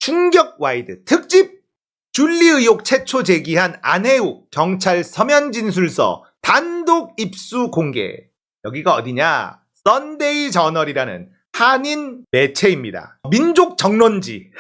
충격 와이드 특집 줄리 의혹 최초 제기한 안혜욱 경찰 서면 진술서 단독 입수 공개. 여기가 어디냐? 썬데이 저널이라는 한인 매체입니다. 민족 정론지.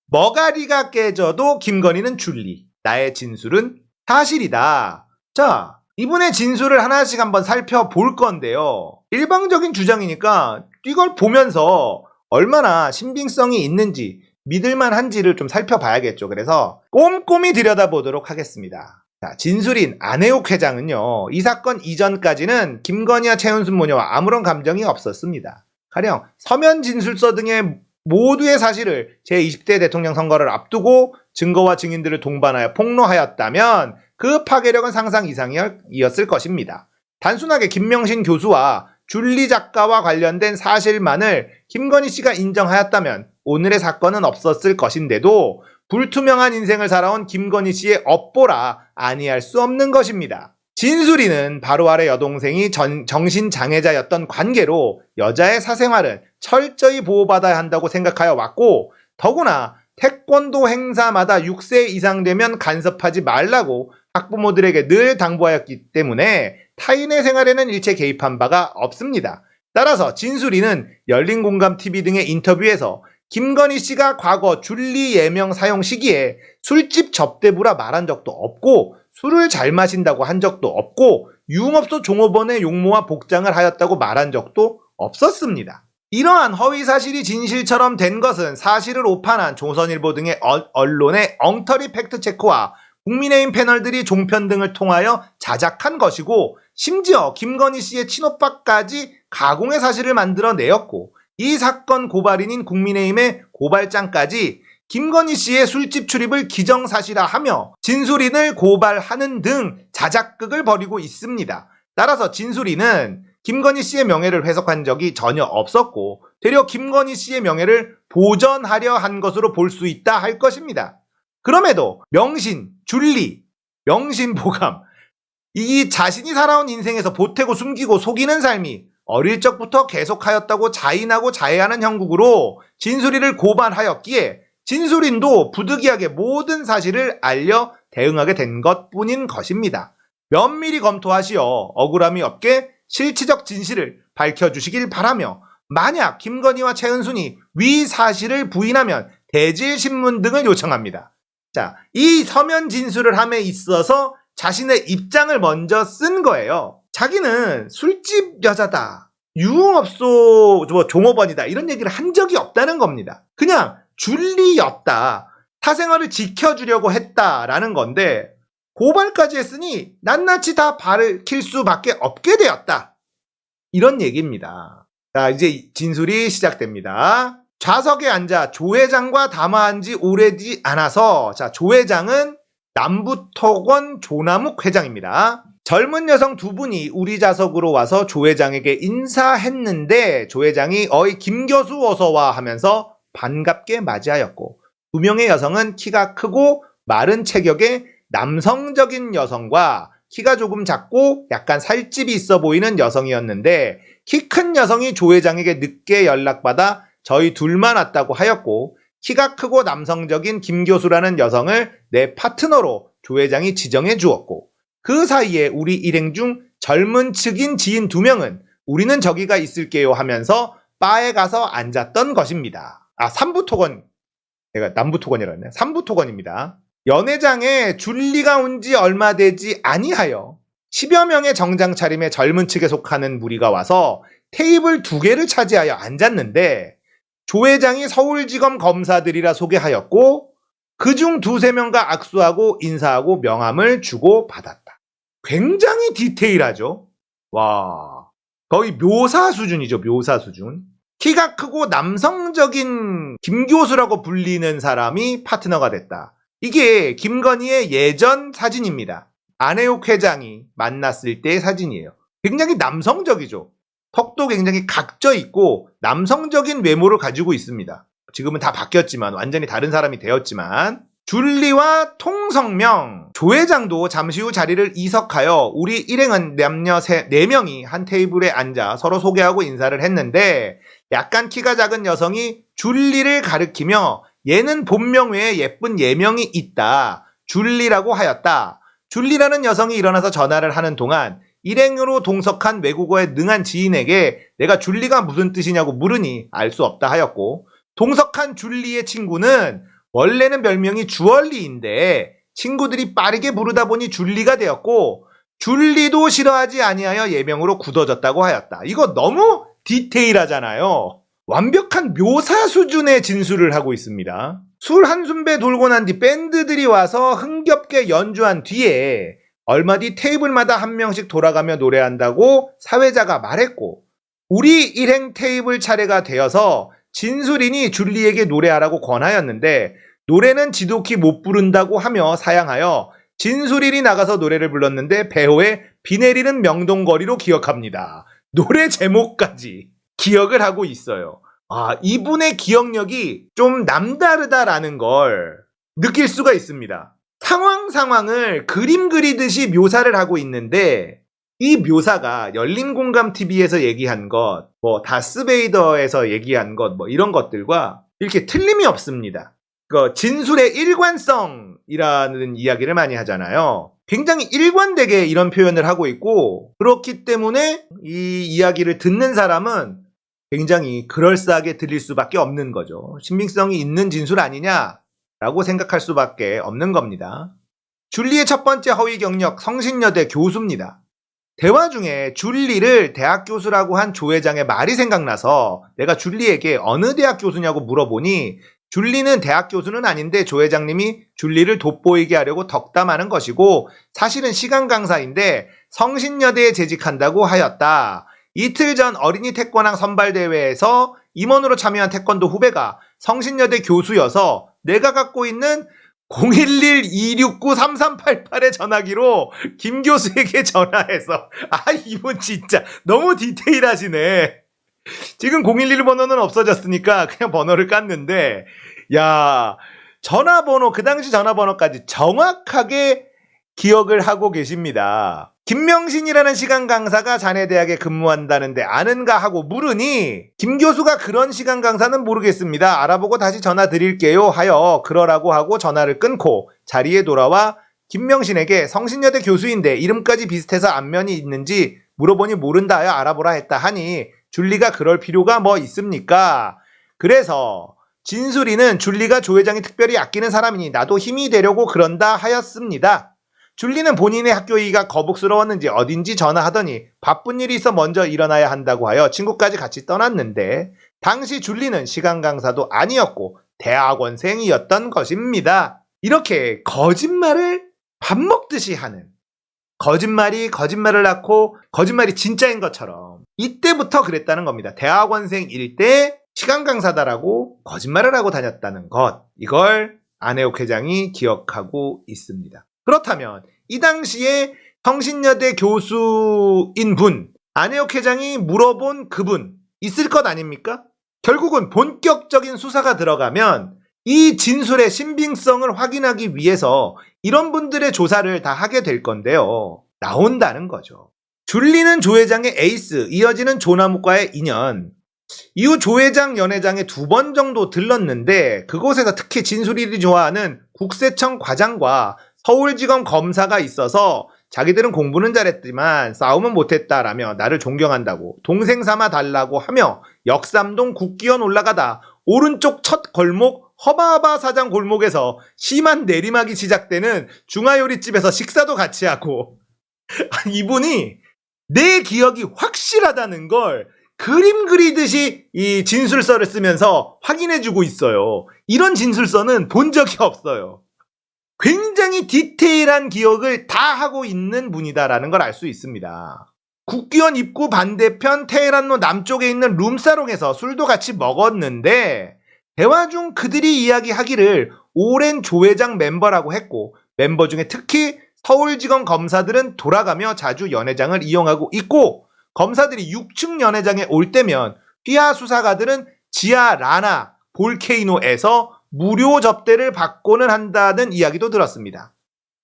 머가리가 깨져도 김건희는 줄리. 나의 진술은 사실이다. 자, 이분의 진술을 하나씩 한번 살펴볼 건데요. 일방적인 주장이니까 이걸 보면서 얼마나 신빙성이 있는지 믿을만한지를 좀 살펴봐야겠죠. 그래서 꼼꼼히 들여다보도록 하겠습니다. 자, 진술인 안혜욱 회장은요, 이 사건 이전까지는 김건희와 최은순 모녀와 아무런 감정이 없었습니다. 가령 서면 진술서 등의 모두의 사실을 제20대 대통령 선거를 앞두고 증거와 증인들을 동반하여 폭로하였다면 그 파괴력은 상상 이상이었을 것입니다. 단순하게 김명신 교수와 줄리 작가와 관련된 사실만을 김건희 씨가 인정하였다면 오늘의 사건은 없었을 것인데도 불투명한 인생을 살아온 김건희 씨의 업보라 아니할 수 없는 것입니다. 진술인은 바로 아래 여동생이 정신장애자였던 관계로 여자의 사생활은 철저히 보호받아야 한다고 생각하여 왔고, 더구나 태권도 행사마다 6세 이상 되면 간섭하지 말라고 학부모들에게 늘 당부하였기 때문에 타인의 생활에는 일체 개입한 바가 없습니다. 따라서 진술인은 열린공감TV 등의 인터뷰에서 김건희 씨가 과거 줄리 예명 사용 시기에 술집 접대부라 말한 적도 없고, 술을 잘 마신다고 한 적도 없고, 유흥업소 종업원의 용모와 복장을 하였다고 말한 적도 없었습니다. 이러한 허위사실이 진실처럼 된 것은 사실을 오판한 조선일보 등의 언론의 엉터리 팩트체크와 국민의힘 패널들이 종편 등을 통하여 자작한 것이고, 심지어 김건희 씨의 친오빠까지 가공의 사실을 만들어내었고, 이 사건 고발인인 국민의힘의 고발장까지 김건희 씨의 술집 출입을 기정사실화하며 진술인을 고발하는 등 자작극을 벌이고 있습니다. 따라서 진술인은 김건희 씨의 명예를 훼손한 적이 전혀 없었고, 되려 김건희 씨의 명예를 보전하려 한 것으로 볼 수 있다 할 것입니다. 그럼에도 명신, 줄리, 명신보감, 이 자신이 살아온 인생에서 보태고 숨기고 속이는 삶이 어릴 적부터 계속하였다고 자인하고 자해하는 형국으로 진술인을 고발하였기에 진술인도 부득이하게 모든 사실을 알려 대응하게 된 것뿐인 것입니다. 면밀히 검토하시어 억울함이 없게 실체적 진실을 밝혀주시길 바라며, 만약 김건희와 최은순이 위 사실을 부인하면 대질신문 등을 요청합니다. 자, 이 서면 진술을 함에 있어서 자신의 입장을 먼저 쓴 거예요. 자기는 술집 여자다, 유흥업소 종업원이다, 이런 얘기를 한 적이 없다는 겁니다. 그냥 줄리였다, 사생활을 지켜주려고 했다라는 건데, 고발까지 했으니 낱낱이 다 밝힐 수밖에 없게 되었다, 이런 얘기입니다. 자, 이제 진술이 시작됩니다. 좌석에 앉아 조 회장과 담화한 지 오래지 않아서, 자, 조 회장은 남부토건 조남욱 회장입니다. 젊은 여성 두 분이 우리 좌석으로 와서 조 회장에게 인사했는데 조 회장이 어이 김 교수 어서와 하면서 반갑게 맞이하였고, 두 명의 여성은 키가 크고 마른 체격의 남성적인 여성과 키가 조금 작고 약간 살집이 있어 보이는 여성이었는데, 키 큰 여성이 조 회장에게 늦게 연락받아 저희 둘만 왔다고 하였고, 키가 크고 남성적인 김 교수라는 여성을 내 파트너로 조 회장이 지정해 주었고, 그 사이에 우리 일행 중 젊은 측인 지인 두 명은 우리는 저기가 있을게요 하면서 바에 가서 앉았던 것입니다. 아, 삼부토건, 내가 남부토건이라 했네. 삼부토건입니다. 연회장에 줄리가 온 지 얼마 되지 아니하여 10여 명의 정장 차림의 젊은 측에 속하는 무리가 와서 테이블 2개를 차지하여 앉았는데, 조 회장이 서울지검 검사들이라 소개하였고, 그중 2~3명과 악수하고 인사하고 명함을 주고 받았다. 굉장히 디테일하죠. 와, 거의 묘사 수준이죠. 묘사 수준. 키가 크고 남성적인 김 교수라고 불리는 사람이 파트너가 됐다. 이게 김건희의 예전 사진입니다. 안혜욱 회장이 만났을 때의 사진이에요. 굉장히 남성적이죠. 턱도 굉장히 각져 있고 남성적인 외모를 가지고 있습니다. 지금은 다 바뀌었지만, 완전히 다른 사람이 되었지만, 줄리와 통성명, 조 회장도 잠시 후 자리를 이석하여 우리 일행은 남녀 4명이 한 테이블에 앉아 서로 소개하고 인사를 했는데, 약간 키가 작은 여성이 줄리를 가리키며 얘는 본명 외에 예쁜 예명이 있다. 줄리라고 하였다. 줄리라는 여성이 일어나서 전화를 하는 동안 일행으로 동석한 외국어에 능한 지인에게 내가 줄리가 무슨 뜻이냐고 물으니 알 수 없다 하였고, 동석한 줄리의 친구는 원래는 별명이 주얼리인데 친구들이 빠르게 부르다 보니 줄리가 되었고, 줄리도 싫어하지 아니하여 예명으로 굳어졌다고 하였다. 이거 너무 디테일하잖아요. 완벽한 묘사 수준의 진술을 하고 있습니다. 술 한숨배 돌고 난 뒤 밴드들이 와서 흥겹게 연주한 뒤에 얼마 뒤 테이블마다 한 명씩 돌아가며 노래한다고 사회자가 말했고, 우리 일행 테이블 차례가 되어서 진술인이 줄리에게 노래하라고 권하였는데 노래는 지독히 못 부른다고 하며 사양하여 진술인이 나가서 노래를 불렀는데 배호의 비 내리는 명동거리로 기억합니다. 노래 제목까지 기억을 하고 있어요. 아, 이분의 기억력이 좀 남다르다라는 걸 느낄 수가 있습니다. 상황을 그림 그리듯이 묘사를 하고 있는데 이 묘사가 열린공감TV에서 얘기한 것, 다스베이더에서 얘기한 것, 이런 것들과 이렇게 틀림이 없습니다. 진술의 일관성이라는 이야기를 많이 하잖아요. 굉장히 일관되게 이런 표현을 하고 있고, 그렇기 때문에 이 이야기를 듣는 사람은 굉장히 그럴싸하게 들릴 수밖에 없는 거죠. 신빙성이 있는 진술 아니냐라고 생각할 수밖에 없는 겁니다. 줄리의 첫 번째 허위 경력, 성신여대 교수입니다. 대화 중에 줄리를 대학 교수라고 한 조 회장의 말이 생각나서 내가 줄리에게 어느 대학 교수냐고 물어보니 줄리는 대학 교수는 아닌데 조 회장님이 줄리를 돋보이게 하려고 덕담하는 것이고 사실은 시간 강사인데 성신여대에 재직한다고 하였다. 이틀 전 어린이 태권왕 선발대회에서 임원으로 참여한 태권도 후배가 성신여대 교수여서 내가 갖고 있는 011-269-3388의 전화기로 김 교수에게 전화해서 이분 진짜 너무 디테일하시네. 지금 011 번호는 없어졌으니까 그냥 번호를 깠는데 야, 전화번호, 그 당시 전화번호까지 정확하게 기억을 하고 계십니다. 김명신이라는 시간 강사가 자네 대학에 근무한다는데 아는가 하고 물으니 김 교수가 그런 시간 강사는 모르겠습니다. 알아보고 다시 전화 드릴게요 하여 그러라고 하고 전화를 끊고 자리에 돌아와 김명신에게 성신여대 교수인데 이름까지 비슷해서 안면이 있는지 물어보니 모른다 하여 알아보라 했다 하니 줄리가 그럴 필요가 뭐 있습니까? 그래서 진술이는 줄리가 조 회장이 특별히 아끼는 사람이니 나도 힘이 되려고 그런다 하였습니다. 줄리는 본인의 학교이기가 거북스러웠는지 어딘지 전화하더니 바쁜 일이 있어 먼저 일어나야 한다고 하여 친구까지 같이 떠났는데 당시 줄리는 시간 강사도 아니었고 대학원생이었던 것입니다. 이렇게 거짓말을 밥 먹듯이 하는, 거짓말이 거짓말을 낳고 거짓말이 진짜인 것처럼 이때부터 그랬다는 겁니다. 대학원생일 때 시간 강사다라고 거짓말을 하고 다녔다는 것, 이걸 안혜옥 회장이 기억하고 있습니다. 그렇다면 이 당시에 성신여대 교수인 분, 안혜옥 회장이 물어본 그분 있을 것 아닙니까? 결국은 본격적인 수사가 들어가면 이 진술의 신빙성을 확인하기 위해서 이런 분들의 조사를 다 하게 될 건데요. 나온다는 거죠. 줄리는 조 회장의 에이스, 이어지는 조나무과의 인연. 이후 조 회장 연회장에 2번 정도 들렀는데 그곳에서 특히 진술이들이 좋아하는 국세청 과장과 서울지검 검사가 있어서 자기들은 공부는 잘했지만 싸움은 못했다라며 나를 존경한다고 동생 삼아 달라고 하며 역삼동 국기원 올라가다 오른쪽 첫 골목 허바하바 사장 골목에서 심한 내리막이 시작되는 중화요리집에서 식사도 같이 하고 이분이 내 기억이 확실하다는 걸 그림 그리듯이 이 진술서를 쓰면서 확인해주고 있어요. 이런 진술서는 본 적이 없어요. 굉장히 디테일한 기억을 다 하고 있는 분이다라는 걸 알 수 있습니다. 국기원 입구 반대편 테헤란로 남쪽에 있는 룸사롱에서 술도 같이 먹었는데 대화 중 그들이 이야기하기를 오랜 조 회장 멤버라고 했고 멤버 중에 특히 서울지검 검사들은 돌아가며 자주 연회장을 이용하고 있고 검사들이 6층 연회장에 올 때면 휘하 수사가들은 지하 라나 볼케이노에서 무료 접대를 받고는 한다는 이야기도 들었습니다.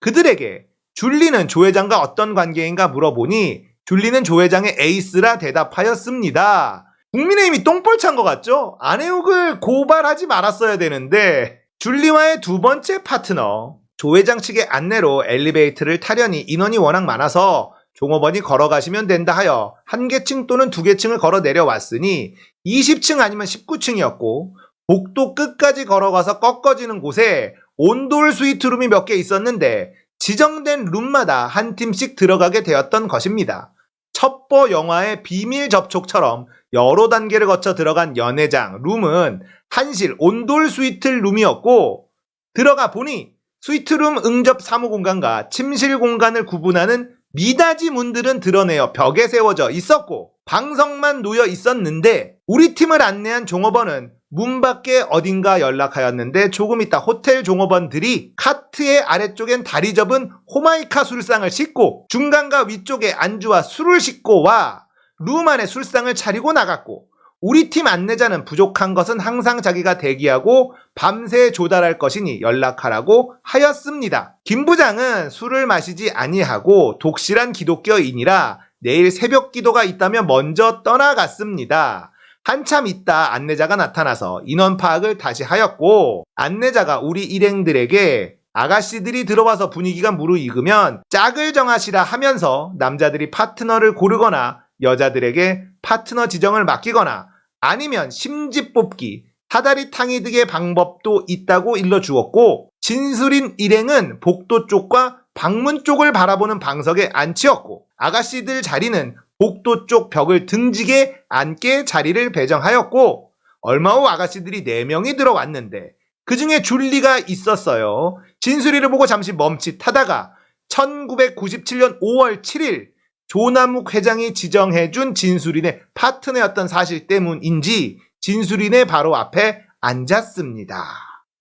그들에게 줄리는 조 회장과 어떤 관계인가 물어보니 줄리는 조 회장의 에이스라 대답하였습니다. 국민의힘이 똥볼 찬 것 같죠? 안혜욱을 고발하지 말았어야 되는데 줄리와의 두 번째 파트너 조 회장 측의 안내로 엘리베이터를 타려니 인원이 워낙 많아서 종업원이 걸어가시면 된다 하여 한 개층 또는 두 개층을 걸어 내려왔으니 20층 아니면 19층이었고 복도 끝까지 걸어가서 꺾어지는 곳에 온돌 스위트룸이 몇 개 있었는데 지정된 룸마다 한 팀씩 들어가게 되었던 것입니다. 첩보 영화의 비밀 접촉처럼 여러 단계를 거쳐 들어간 연회장 룸은 한실 온돌 스위트 룸이었고 들어가 보니 스위트룸 응접 사무 공간과 침실 공간을 구분하는 미닫이 문들은 드러내어 벽에 세워져 있었고 방석만 놓여 있었는데 우리 팀을 안내한 종업원은 문 밖에 어딘가 연락하였는데 조금 있다 호텔 종업원들이 카트의 아래쪽엔 다리 접은 호마이카 술상을 싣고 중간과 위쪽에 안주와 술을 싣고 와 룸 안에 술상을 차리고 나갔고 우리 팀 안내자는 부족한 것은 항상 자기가 대기하고 밤새 조달할 것이니 연락하라고 하였습니다. 김 부장은 술을 마시지 아니하고 독실한 기독교인이라 내일 새벽 기도가 있다며 먼저 떠나갔습니다. 한참 있다 안내자가 나타나서 인원 파악을 다시 하였고 안내자가 우리 일행들에게 아가씨들이 들어와서 분위기가 무르익으면 짝을 정하시라 하면서 남자들이 파트너를 고르거나 여자들에게 파트너 지정을 맡기거나 아니면 심지 뽑기, 사다리 탕이 등의 방법도 있다고 일러주었고 진술인 일행은 복도 쪽과 방문 쪽을 바라보는 방석에 앉히었고 아가씨들 자리는 복도 쪽 벽을 등지게 앉게 자리를 배정하였고 얼마 후 아가씨들이 4명이 들어왔는데 그 중에 줄리가 있었어요. 진술이를 보고 잠시 멈칫하다가 1997년 5월 7일 조남욱 회장이 지정해준 진술인의 파트너였던 사실 때문인지 진술인의 바로 앞에 앉았습니다.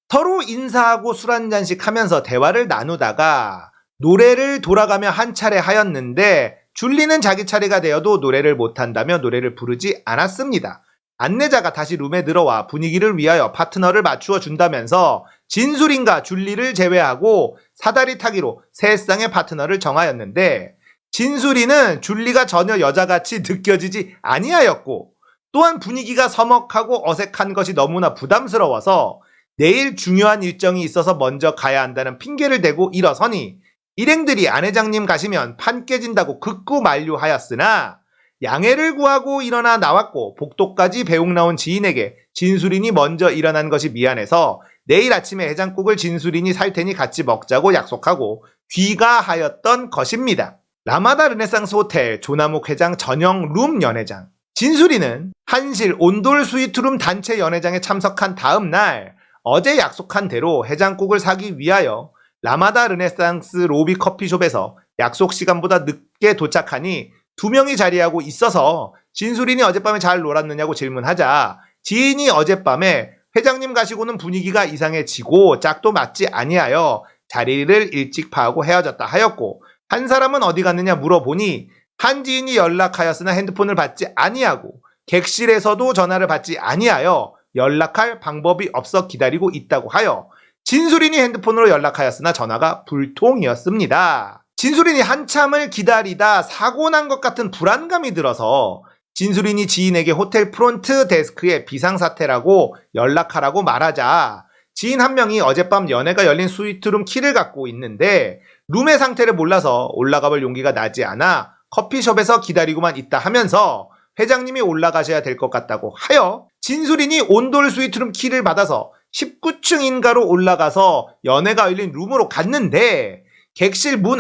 서로 인사하고 술 한잔씩 하면서 대화를 나누다가 노래를 돌아가며 한 차례 하였는데 줄리는 자기 차례가 되어도 노래를 못한다며 노래를 부르지 않았습니다. 안내자가 다시 룸에 들어와 분위기를 위하여 파트너를 맞추어 준다면서 진술인과 줄리를 제외하고 사다리 타기로 세 쌍의 파트너를 정하였는데 진술이는 줄리가 전혀 여자같이 느껴지지 아니하였고 또한 분위기가 서먹하고 어색한 것이 너무나 부담스러워서 내일 중요한 일정이 있어서 먼저 가야 한다는 핑계를 대고 일어서니 일행들이 안 회장님 가시면 판 깨진다고 극구 만류하였으나 양해를 구하고 일어나 나왔고 복도까지 배웅 나온 지인에게 진술인이 먼저 일어난 것이 미안해서 내일 아침에 해장국을 진술인이 살 테니 같이 먹자고 약속하고 귀가하였던 것입니다. 라마다 르네상스 호텔 조남욱 회장 전용 룸 연회장 진술이는 한실 온돌 스위트룸 단체 연회장에 참석한 다음 날 어제 약속한 대로 해장국을 사기 위하여 라마다 르네상스 로비 커피숍에서 약속 시간보다 늦게 도착하니 2명이 자리하고 있어서 진술인이 어젯밤에 잘 놀았느냐고 질문하자 지인이 어젯밤에 회장님 가시고는 분위기가 이상해지고 짝도 맞지 아니하여 자리를 일찍 파하고 헤어졌다 하였고 한 사람은 어디 갔느냐 물어보니 한 지인이 연락하였으나 핸드폰을 받지 아니하고 객실에서도 전화를 받지 아니하여 연락할 방법이 없어 기다리고 있다고 하여 진술인이 핸드폰으로 연락하였으나 전화가 불통이었습니다. 진술인이 한참을 기다리다 사고 난 것 같은 불안감이 들어서 진술인이 지인에게 호텔 프론트 데스크에 비상사태라고 연락하라고 말하자 지인 한 명이 어젯밤 연회가 열린 스위트룸 키를 갖고 있는데 룸의 상태를 몰라서 올라가볼 용기가 나지 않아 커피숍에서 기다리고만 있다 하면서 회장님이 올라가셔야 될 것 같다고 하여 진술인이 온돌 스위트룸 키를 받아서 19층인가로 올라가서 연회가 열린 룸으로 갔는데 객실 문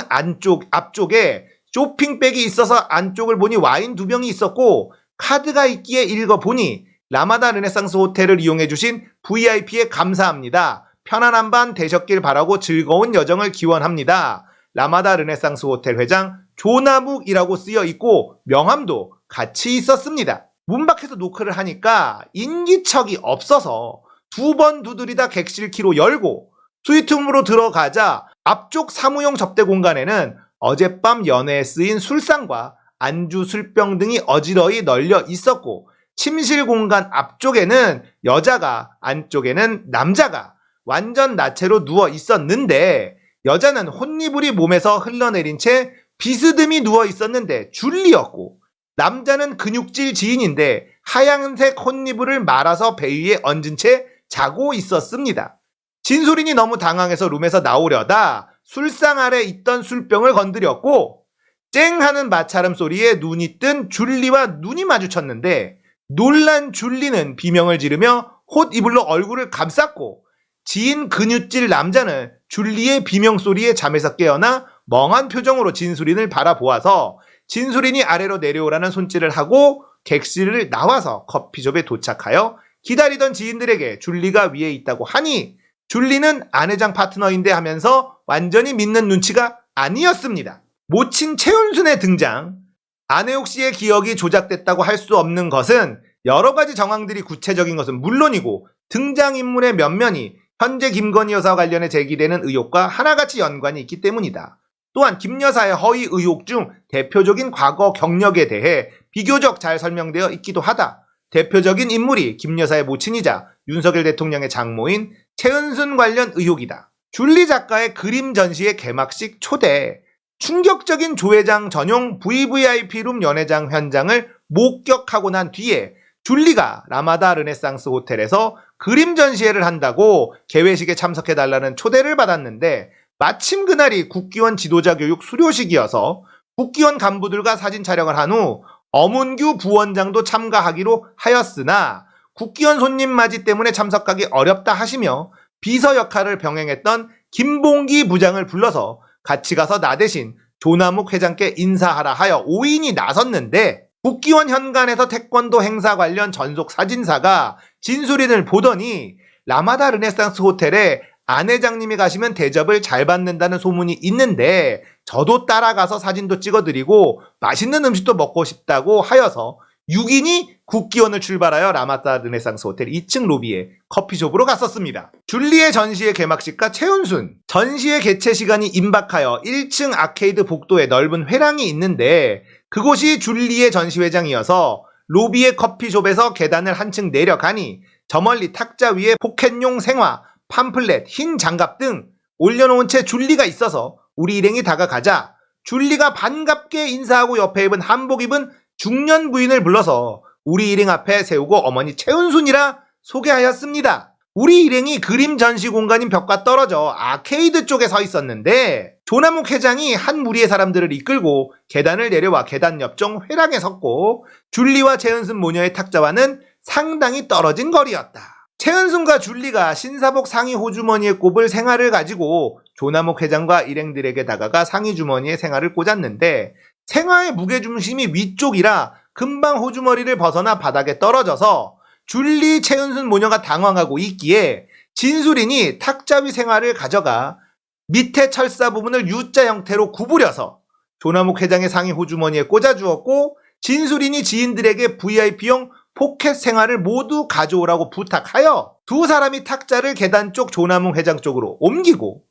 앞쪽에 쇼핑백이 있어서 안쪽을 보니 와인 2병이 있었고 카드가 있기에 읽어보니 라마다 르네상스 호텔을 이용해주신 VIP에 감사합니다. 편안한 밤 되셨길 바라고 즐거운 여정을 기원합니다. 라마다 르네상스 호텔 회장 조남욱이라고 쓰여 있고 명함도 같이 있었습니다. 문 밖에서 노크를 하니까 인기척이 없어서 2번 두드리다 객실 키로 열고 스위트룸으로 들어가자 앞쪽 사무용 접대 공간에는 어젯밤 연회에 쓰인 술상과 안주, 술병 등이 어지러이 널려 있었고 침실 공간 앞쪽에는 여자가 안쪽에는 남자가 완전 나체로 누워 있었는데 여자는 혼이불이 몸에서 흘러내린 채 비스듬히 누워 있었는데 줄리였고 남자는 근육질 지인인데 하얀색 혼이불을 말아서 배 위에 얹은 채 자고 있었습니다. 진솔인이 너무 당황해서 룸에서 나오려다 술상 아래 있던 술병을 건드렸고 쨍 하는 마찰음 소리에 눈이 뜬 줄리와 눈이 마주쳤는데 놀란 줄리는 비명을 지르며 홑이불로 얼굴을 감쌌고 지인 근육질 남자는 줄리의 비명소리에 잠에서 깨어나 멍한 표정으로 진술인을 바라보아서 진술인이 아래로 내려오라는 손짓을 하고 객실을 나와서 커피숍에 도착하여 기다리던 지인들에게 줄리가 위에 있다고 하니 줄리는 아내장 파트너인데 하면서 완전히 믿는 눈치가 아니었습니다. 모친 최은순의 등장, 안혜옥 씨의 기억이 조작됐다고 할 수 없는 것은 여러 가지 정황들이 구체적인 것은 물론이고 등장인물의 면면이 현재 김건희 여사와 관련해 제기되는 의혹과 하나같이 연관이 있기 때문이다. 또한 김 여사의 허위 의혹 중 대표적인 과거 경력에 대해 비교적 잘 설명되어 있기도 하다. 대표적인 인물이 김 여사의 모친이자 윤석열 대통령의 장모인 최은순 관련 의혹이다. 줄리 작가의 그림 전시회 개막식 초대, 충격적인 조회장 전용 VVIP룸 연회장 현장을 목격하고 난 뒤에 줄리가 라마다 르네상스 호텔에서 그림 전시회를 한다고 개회식에 참석해달라는 초대를 받았는데 마침 그날이 국기원 지도자 교육 수료식이어서 국기원 간부들과 사진 촬영을 한 후 엄은규 부원장도 참가하기로 하였으나 국기원 손님 맞이 때문에 참석하기 어렵다 하시며 비서 역할을 병행했던 김봉기 부장을 불러서 같이 가서 나 대신 조남욱 회장께 인사하라 하여 5인이 나섰는데 국기원 현관에서 태권도 행사 관련 전속 사진사가 진술인을 보더니 라마다 르네상스 호텔에 안 회장님이 가시면 대접을 잘 받는다는 소문이 있는데 저도 따라가서 사진도 찍어드리고 맛있는 음식도 먹고 싶다고 하여서 6인이 국기원을 출발하여 라마다 르네상스 호텔 2층 로비에 커피숍으로 갔었습니다. 줄리의 전시회 개막식과 최은순, 전시회 개최 시간이 임박하여 1층 아케이드 복도에 넓은 회랑이 있는데 그곳이 줄리의 전시회장이어서 로비의 커피숍에서 계단을 한층 내려가니 저 멀리 탁자 위에 포켓용 생화, 팜플렛, 흰 장갑 등 올려놓은 채 줄리가 있어서 우리 일행이 다가가자 줄리가 반갑게 인사하고 옆에 입은 한복 입은 중년 부인을 불러서 우리 일행 앞에 세우고 어머니 최은순이라 소개하였습니다. 우리 일행이 그림 전시 공간인 벽과 떨어져 아케이드 쪽에 서 있었는데 조남욱 회장이 한 무리의 사람들을 이끌고 계단을 내려와 계단 옆쪽 회랑에 섰고 줄리와 최은순 모녀의 탁자와는 상당히 떨어진 거리였다. 최은순과 줄리가 신사복 상의 호주머니에 꼽을 생화를 가지고 조남욱 회장과 일행들에게 다가가 상의 주머니에 생화를 꽂았는데 생화의 무게중심이 위쪽이라 금방 호주머니를 벗어나 바닥에 떨어져서 줄리, 최은순 모녀가 당황하고 있기에 진술인이 탁자 위 생화를 가져가 밑에 철사 부분을 U자 형태로 구부려서 조남욱 회장의 상의 호주머니에 꽂아주었고 진술인이 지인들에게 VIP용 포켓 생화를 모두 가져오라고 부탁하여 두 사람이 탁자를 계단 쪽 조남욱 회장 쪽으로 옮기고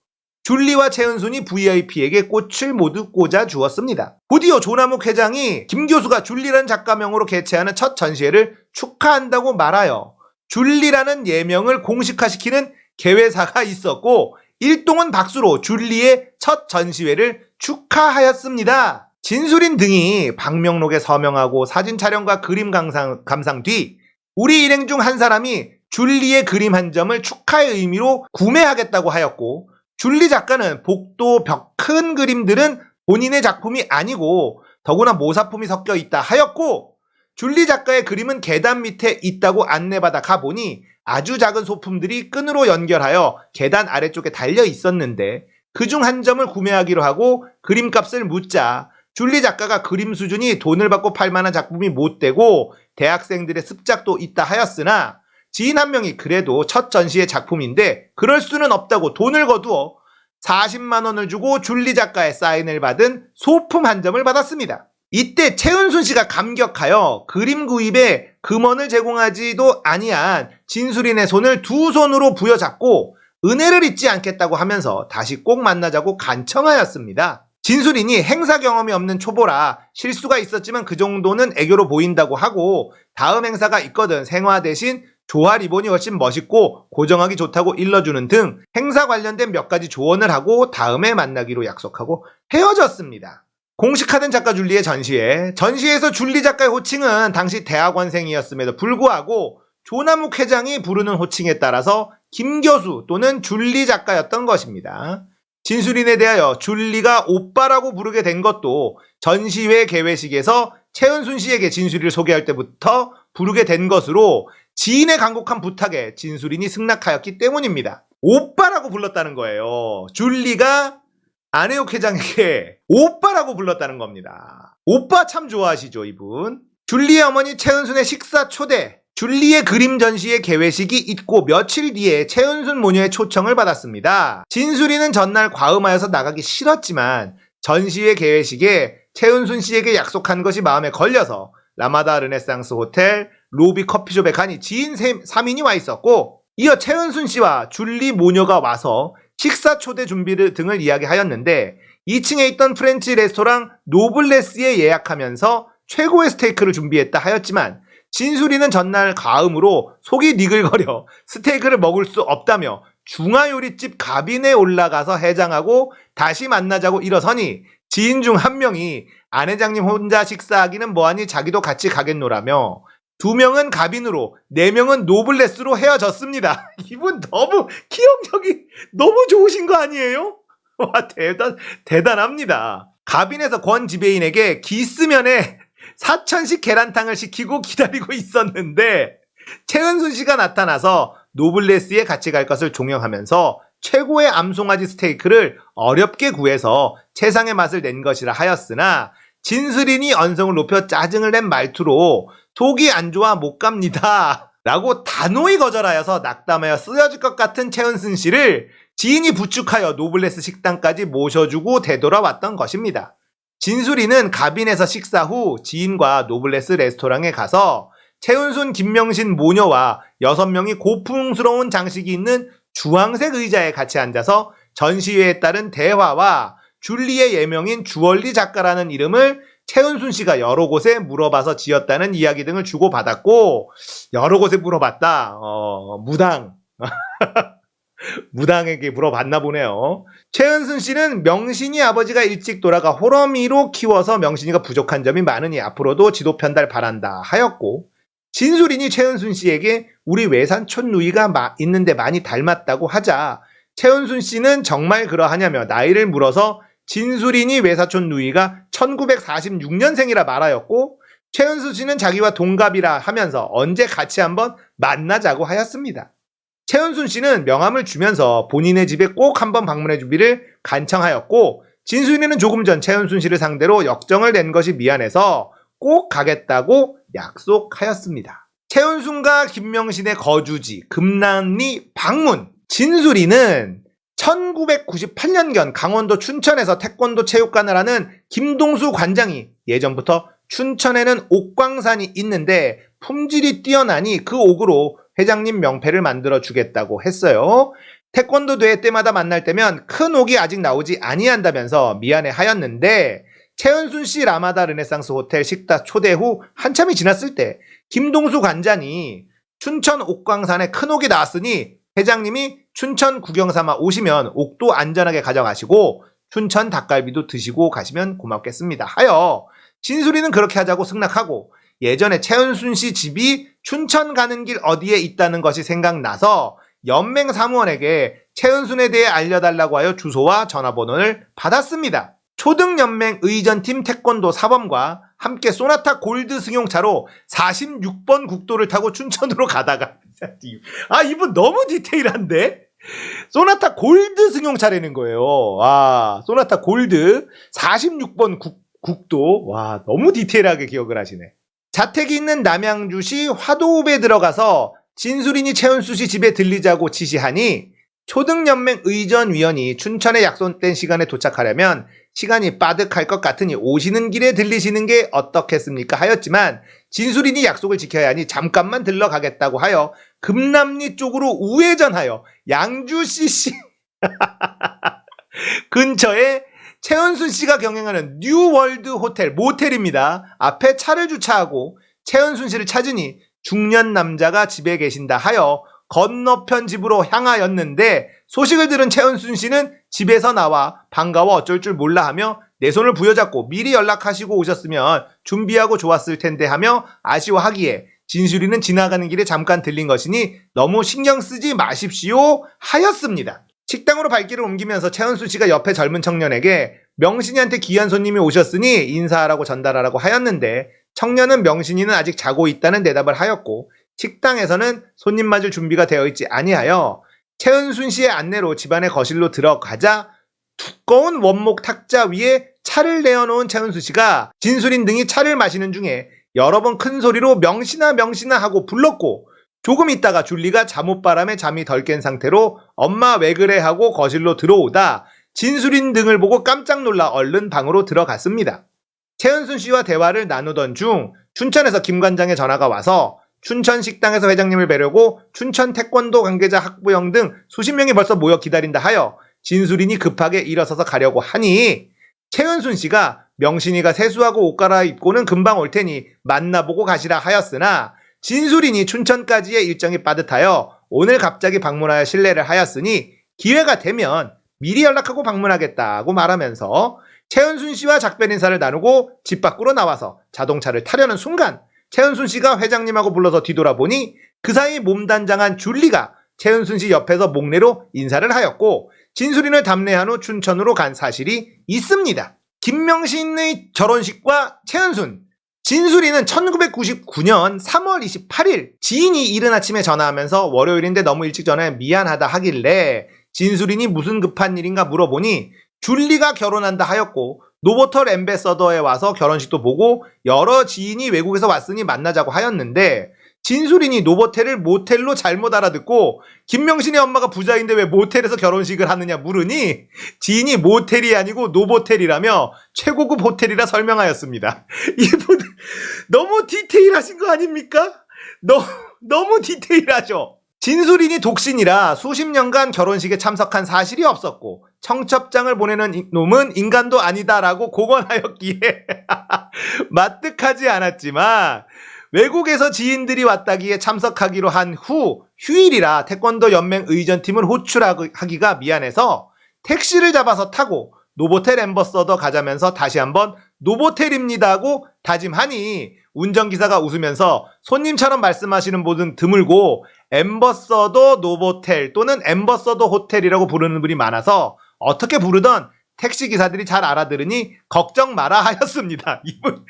줄리와 최은순이 VIP에게 꽃을 모두 꽂아 주었습니다. 곧이어 조남욱 회장이 김 교수가 줄리라는 작가명으로 개최하는 첫 전시회를 축하한다고 말하여 줄리라는 예명을 공식화시키는 개회사가 있었고 일동은 박수로 줄리의 첫 전시회를 축하하였습니다. 진술인 등이 방명록에 서명하고 사진 촬영과 그림 감상 뒤 우리 일행 중 한 사람이 줄리의 그림 한 점을 축하의 의미로 구매하겠다고 하였고 줄리 작가는 복도 벽 큰 그림들은 본인의 작품이 아니고 더구나 모사품이 섞여 있다 하였고 줄리 작가의 그림은 계단 밑에 있다고 안내받아 가보니 아주 작은 소품들이 끈으로 연결하여 계단 아래쪽에 달려 있었는데 그중 한 점을 구매하기로 하고 그림값을 묻자 줄리 작가가 그림 수준이 돈을 받고 팔 만한 작품이 못 되고 대학생들의 습작도 있다 하였으나 지인 한 명이 그래도 첫 전시의 작품인데 그럴 수는 없다고 돈을 거두어 40만 원을 주고 줄리 작가의 사인을 받은 소품 한 점을 받았습니다. 이때 최은순 씨가 감격하여 그림 구입에 금원을 제공하지도 아니한 진술인의 손을 두 손으로 부여잡고 은혜를 잊지 않겠다고 하면서 다시 꼭 만나자고 간청하였습니다. 진술인이 행사 경험이 없는 초보라 실수가 있었지만 그 정도는 애교로 보인다고 하고 다음 행사가 있거든 생화 대신 조화 리본이 훨씬 멋있고 고정하기 좋다고 일러주는 등 행사 관련된 몇 가지 조언을 하고 다음에 만나기로 약속하고 헤어졌습니다. 공식화된 작가 줄리의 전시회. 전시회에서 줄리 작가의 호칭은 당시 대학원생이었음에도 불구하고 조남욱 회장이 부르는 호칭에 따라서 김교수 또는 줄리 작가였던 것입니다. 진수린에 대하여 줄리가 오빠라고 부르게 된 것도 전시회 개회식에서 최은순 씨에게 진수리를 소개할 때부터 부르게 된 것으로 지인의 간곡한 부탁에 진수린이 승낙하였기 때문입니다. 오빠라고 불렀다는 거예요. 줄리가 안혜옥 회장에게 오빠라고 불렀다는 겁니다. 오빠 참 좋아하시죠, 이분. 줄리의 어머니 최은순의 식사 초대, 줄리의 그림 전시의 개회식이 있고 며칠 뒤에 최은순 모녀의 초청을 받았습니다. 진수리는 전날 과음하여서 나가기 싫었지만 전시회 개회식에 최은순 씨에게 약속한 것이 마음에 걸려서 라마다 르네상스 호텔 로비 커피숍에 가니 지인 3인이 와 있었고, 이어 최은순 씨와 줄리 모녀가 와서 식사 초대 준비 등을 이야기하였는데 2층에 있던 프렌치 레스토랑 노블레스에 예약하면서 최고의 스테이크를 준비했다 하였지만 진수리는 전날 가음으로 속이 니글거려 스테이크를 먹을 수 없다며 중화요리집 가빈에 올라가서 해장하고 다시 만나자고 일어서니 지인 중 한 명이 안 회장님 혼자 식사하기는 뭐하니 자기도 같이 가겠노라며 2명은 가빈으로 4명은 노블레스로 헤어졌습니다. 이분 너무 기억력이 너무 좋으신 거 아니에요? 와, 대단합니다. 가빈에서 권 지배인에게 기스면에 4천씩 계란탕을 시키고 기다리고 있었는데 최은순 씨가 나타나서 노블레스에 같이 갈 것을 종용하면서 최고의 암송아지 스테이크를 어렵게 구해서 최상의 맛을 낸 것이라 하였으나 진수린이 언성을 높여 짜증을 낸 말투로 속이 안 좋아 못 갑니다 라고 단호히 거절하여서 낙담하여 쓰러질 것 같은 최은순 씨를 지인이 부축하여 노블레스 식당까지 모셔주고 되돌아왔던 것입니다. 진수리는 가빈에서 식사 후 지인과 노블레스 레스토랑에 가서 최은순, 김명신 모녀와 6명이 고풍스러운 장식이 있는 주황색 의자에 같이 앉아서 전시회에 따른 대화와 줄리의 예명인 주얼리 작가라는 이름을 최은순 씨가 여러 곳에 물어봐서 지었다는 이야기 등을 주고받았고, 여러 곳에 물어봤다. 무당. 무당에게 물어봤나 보네요. 최은순 씨는 명신이 아버지가 일찍 돌아가 호러미로 키워서 명신이가 부족한 점이 많으니 앞으로도 지도 편달 바란다 하였고, 진수린이 최은순 씨에게 우리 외삼촌 누이가 있는데 많이 닮았다고 하자 최은순 씨는 정말 그러하냐며 나이를 물어서 진수린이 외사촌 누이가 1946년생이라 말하였고, 최은순 씨는 자기와 동갑이라 하면서 언제 같이 한번 만나자고 하였습니다. 최은순 씨는 명함을 주면서 본인의 집에 꼭 한번 방문해 주기를 간청하였고, 진수린은 조금 전 최은순 씨를 상대로 역정을 낸 것이 미안해서 꼭 가겠다고 약속하였습니다. 최은순과 김명신의 거주지 금남리 방문. 진수린은 1998년경 강원도 춘천에서 태권도 체육관을 하는 김동수 관장이 예전부터 춘천에는 옥광산이 있는데 품질이 뛰어나니 그 옥으로 회장님 명패를 만들어 주겠다고 했어요. 태권도 대회 때마다 만날 때면 큰 옥이 아직 나오지 아니한다면서 미안해 하였는데, 최은순 씨 라마다 르네상스 호텔 식사 초대 후 한참이 지났을 때 김동수 관장이 춘천 옥광산에 큰 옥이 나왔으니 회장님이 춘천 구경 삼아 오시면 옥도 안전하게 가져가시고 춘천 닭갈비도 드시고 가시면 고맙겠습니다 하여 진수리는 그렇게 하자고 승낙하고, 예전에 최은순 씨 집이 춘천 가는 길 어디에 있다는 것이 생각나서 연맹 사무원에게 최은순에 대해 알려달라고 하여 주소와 전화번호를 받았습니다. 초등연맹 의전팀 태권도 사범과 함께 소나타 골드 승용차로 46번 국도를 타고 춘천으로 가다가 이분 너무 디테일한데? 소나타 골드 승용차라는 거예요. 와, 소나타 골드 46번 국도. 와, 너무 디테일하게 기억을 하시네. 자택이 있는 남양주시 화도읍에 들어가서 진수린이 최은순 씨 집에 들리자고 지시하니 초등연맹 의전위원이 춘천에 약속된 시간에 도착하려면 시간이 빠득할 것 같으니 오시는 길에 들리시는 게 어떻겠습니까 하였지만 진수린이 약속을 지켜야 하니 잠깐만 들러가겠다고 하여 금남리 쪽으로 우회전하여 양주시 근처에 최은순 씨가 경영하는 뉴월드 호텔 모텔입니다. 앞에 차를 주차하고 최은순 씨를 찾으니 중년 남자가 집에 계신다 하여 건너편 집으로 향하였는데, 소식을 들은 최은순 씨는 집에서 나와 반가워 어쩔 줄 몰라 하며 내 손을 부여잡고 미리 연락하시고 오셨으면 준비하고 좋았을 텐데 하며 아쉬워하기에 진수리는 지나가는 길에 잠깐 들린 것이니 너무 신경 쓰지 마십시오 하였습니다. 식당으로 발길을 옮기면서 최은순 씨가 옆에 젊은 청년에게 명신이한테 귀한 손님이 오셨으니 인사하라고 전달하라고 하였는데 청년은 명신이는 아직 자고 있다는 대답을 하였고 식당에서는 손님 맞을 준비가 되어 있지 아니하여 최은순 씨의 안내로 집안의 거실로 들어가자 두꺼운 원목 탁자 위에 차를 내어놓은 최은순 씨가 진수린 등이 차를 마시는 중에 여러 번 큰 소리로 명신아 명신아 하고 불렀고 조금 있다가 줄리가 잠옷바람에 잠이 덜 깬 상태로 엄마 왜 그래 하고 거실로 들어오다 진수린 등을 보고 깜짝 놀라 얼른 방으로 들어갔습니다. 최은순 씨와 대화를 나누던 중 춘천에서 김 관장의 전화가 와서 춘천 식당에서 회장님을 뵈려고 춘천 태권도 관계자 학부형 등 수십 명이 벌써 모여 기다린다 하여 진수린이 급하게 일어서서 가려고 하니 최은순 씨가 명신이가 세수하고 옷 갈아입고는 금방 올 테니 만나보고 가시라 하였으나 진수린이 춘천까지의 일정이 빠듯하여 오늘 갑자기 방문하여 실례를 하였으니 기회가 되면 미리 연락하고 방문하겠다고 말하면서 최은순 씨와 작별 인사를 나누고 집 밖으로 나와서 자동차를 타려는 순간 최은순 씨가 회장님하고 불러서 뒤돌아보니 그 사이 몸단장한 줄리가 최은순 씨 옆에서 목례로 인사를 하였고 진수린을 답례한 후 춘천으로 간 사실이 있습니다. 김명신의 결혼식과 최은순, 진수린은 1999년 3월 28일 지인이 이른 아침에 전화하면서 월요일인데 너무 일찍 전화해 미안하다 하길래 진수린이 무슨 급한 일인가 물어보니 줄리가 결혼한다 하였고 노보털 앰베서더에 와서 결혼식도 보고 여러 지인이 외국에서 왔으니 만나자고 하였는데 진수린이 노보텔을 모텔로 잘못 알아듣고 김명신의 엄마가 부자인데 왜 모텔에서 결혼식을 하느냐 물으니 지인이 모텔이 아니고 노보텔이라며 최고급 호텔이라 설명하였습니다. 이분 너무 디테일하신 거 아닙니까? 너무 디테일하죠. 진수린이 독신이라 수십 년간 결혼식에 참석한 사실이 없었고 청첩장을 보내는 놈은 인간도 아니다라고 공언하였기에 마뜩하지 않았지만 외국에서 지인들이 왔다기에 참석하기로 한 후 휴일이라 태권도 연맹 의전팀을 호출하기가 미안해서 택시를 잡아서 타고 노보텔 앰버서더 가자면서 다시 한번 노보텔입니다 하고 다짐하니 운전기사가 웃으면서 손님처럼 말씀하시는 분은 드물고 앰버서더 노보텔 또는 앰버서더 호텔이라고 부르는 분이 많아서 어떻게 부르던 택시기사들이 잘 알아들으니 걱정 마라 하였습니다. 이분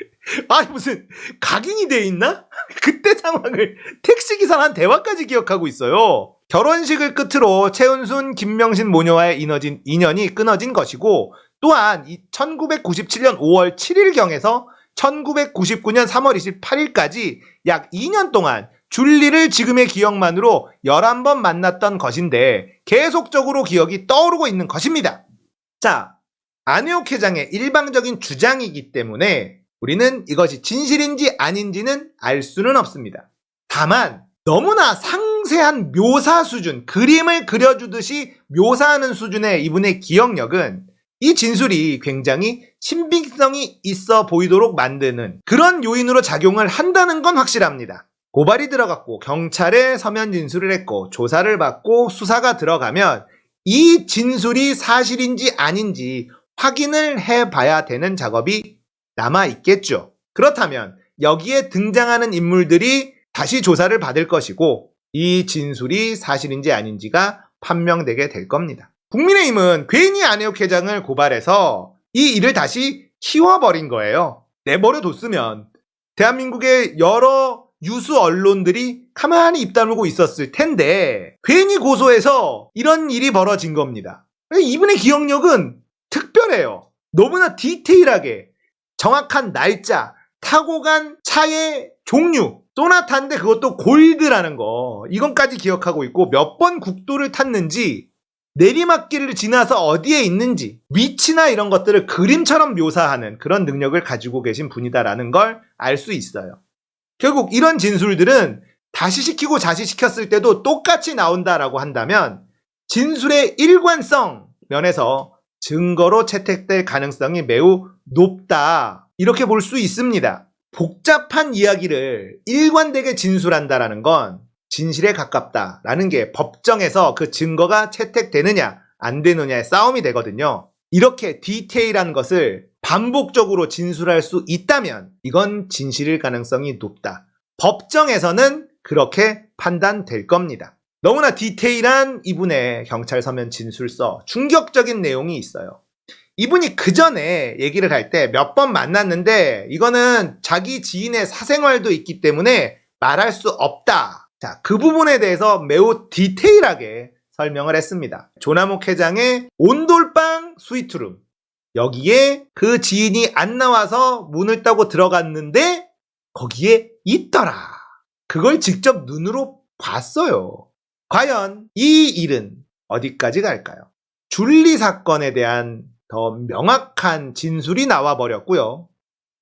아니 무슨 각인이 돼 있나? 그때 상황을 택시기사랑 한 대화까지 기억하고 있어요. 결혼식을 끝으로 최은순, 김명신 모녀와의 인연이 끊어진 것이고 또한 1997년 5월 7일경에서 1999년 3월 28일까지 약 2년 동안 줄리를 지금의 기억만으로 11번 만났던 것인데 계속적으로 기억이 떠오르고 있는 것입니다. 자, 안혜옥 회장의 일방적인 주장이기 때문에 우리는 이것이 진실인지 아닌지는 알 수는 없습니다. 다만 너무나 상세한 묘사 수준, 그림을 그려주듯이 묘사하는 수준의 이분의 기억력은 이 진술이 굉장히 신빙성이 있어 보이도록 만드는 그런 요인으로 작용을 한다는 건 확실합니다. 고발이 들어갔고 경찰에 서면 진술을 했고 조사를 받고 수사가 들어가면 이 진술이 사실인지 아닌지 확인을 해봐야 되는 작업이 남아있겠죠. 그렇다면 여기에 등장하는 인물들이 다시 조사를 받을 것이고 이 진술이 사실인지 아닌지가 판명되게 될 겁니다. 국민의힘은 괜히 안혜옥 회장을 고발해서 이 일을 다시 키워버린 거예요. 내버려뒀으면 대한민국의 여러 유수 언론들이 가만히 입 다물고 있었을 텐데 괜히 고소해서 이런 일이 벌어진 겁니다. 이분의 기억력은 특별해요. 너무나 디테일하게 정확한 날짜, 타고 간 차의 종류, 소나타인데 그것도 골드라는 거 이건까지 기억하고 있고 몇 번 국도를 탔는지 내리막길을 지나서 어디에 있는지 위치나 이런 것들을 그림처럼 묘사하는 그런 능력을 가지고 계신 분이다라는 걸 알 수 있어요. 결국 이런 진술들은 다시 시키고 다시 시켰을 때도 똑같이 나온다라고 한다면 진술의 일관성 면에서 증거로 채택될 가능성이 매우 높다 이렇게 볼 수 있습니다. 복잡한 이야기를 일관되게 진술한다라는 건 진실에 가깝다라는 게 법정에서 그 증거가 채택되느냐 안 되느냐의 싸움이 되거든요. 이렇게 디테일한 것을 반복적으로 진술할 수 있다면 이건 진실일 가능성이 높다. 법정에서는 그렇게 판단될 겁니다. 너무나 디테일한 이분의 경찰 서면 진술서, 충격적인 내용이 있어요. 이분이 그 전에 얘기를 할 때 몇 번 만났는데 이거는 자기 지인의 사생활도 있기 때문에 말할 수 없다. 자, 그 부분에 대해서 매우 디테일하게 설명을 했습니다. 조남욱 회장의 온돌방 스위트룸. 여기에 그 지인이 안 나와서 문을 따고 들어갔는데 거기에 있더라. 그걸 직접 눈으로 봤어요. 과연 이 일은 어디까지 갈까요? 줄리 사건에 대한 더 명확한 진술이 나와버렸고요.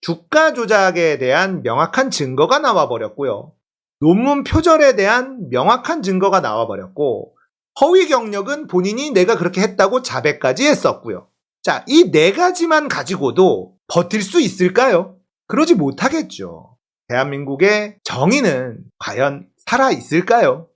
주가 조작에 대한 명확한 증거가 나와버렸고요. 논문 표절에 대한 명확한 증거가 나와버렸고, 허위 경력은 본인이 내가 그렇게 했다고 자백까지 했었고요. 자, 이 네 가지만 가지고도 버틸 수 있을까요? 그러지 못하겠죠. 대한민국의 정의는 과연 살아있을까요?